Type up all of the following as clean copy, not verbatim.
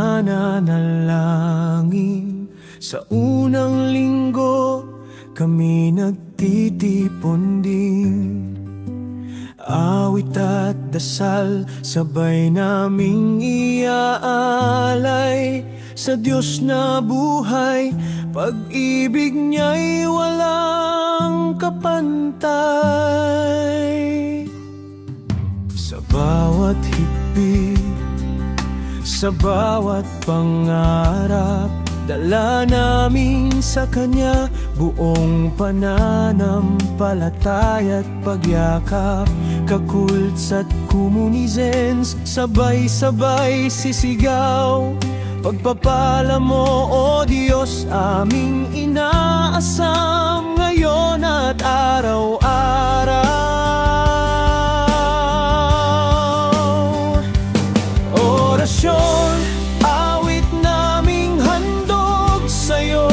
nananalangin. Sa unang linggo kami nagtitipon din. Awit at dasal sabay naming iaalay sa Diyos na buhay. Pag-ibig niya'y walang kapantay. Sa bawat higpit, sa bawat pangarap, dala namin sa Kanya buong pananampalataya at pagyakap. Kakults at komunizens, sabay-sabay sisigaw. Pagpapala mo, O Diyos, aming inaasam ngayon at araw-araw. Orasyon, awit naming handog sa'yo.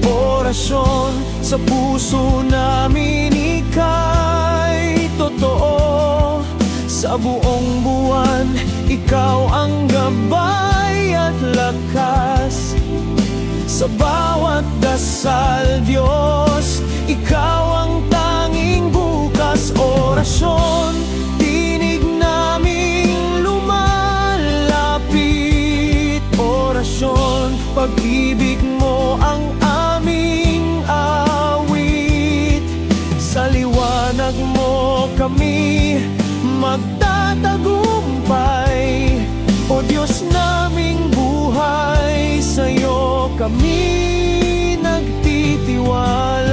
Orasyon, sa puso namin ika'y totoo. Sa buong buwan, ikaw ang gabay at lakas. Sa bawat dasal, Diyos, ikaw ang tanging bukas. Orasyon, tinig naming lumalapit. Orasyon, pag-ibig mo ang aming awit. Sa liwanag mo kami magtatagumpay. O Diyos naming buhay, sa'yo kami nagtitiwalay.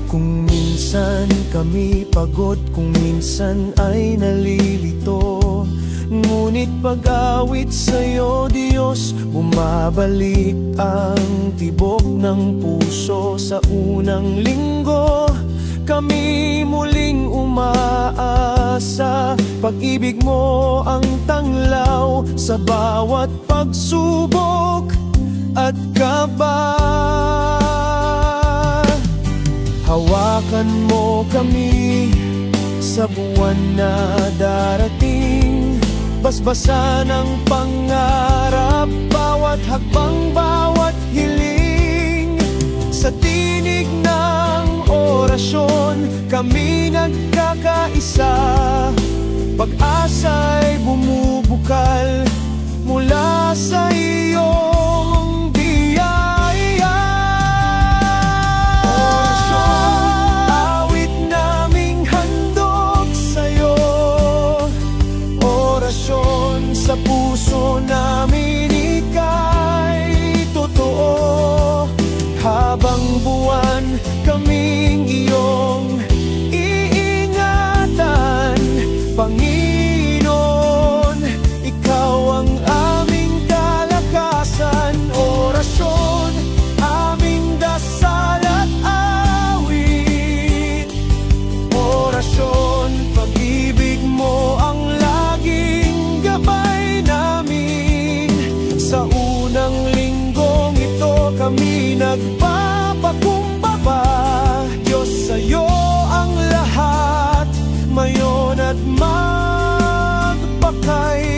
Kung minsan kami pagod, kung minsan ay nalilito, ngunit pag-awit sa'yo, Diyos, bumabalik ang tibok ng puso. Sa unang linggo, kami muling umaasa. Pag-ibig mo ang tanglaw sa bawat pagsubok at kaba. Hawakan mo kami sa buwan na darating. Basbasan ang pangarap, bawat hakbang, bawat hiling. Sa tinig ng orasyon, kami nagkakaisa. Pag-asa'y bumubukal mula sa iyong biyaya. Orasyon, awit naming handog sa'yo. Orasyon, sa puso namin ika'y totoo. Habang buwan kaming iyong iingatan, Panginoon, ikaw ang aming kalakasan. Orasyon, aming dasal at awit. Orasyon, pag-ibig mo ang laging gabay namin. Sa unang linggong ito kami nagpapakumbaba. Diyos, sa'yo ang lahat, mayon at magpakay.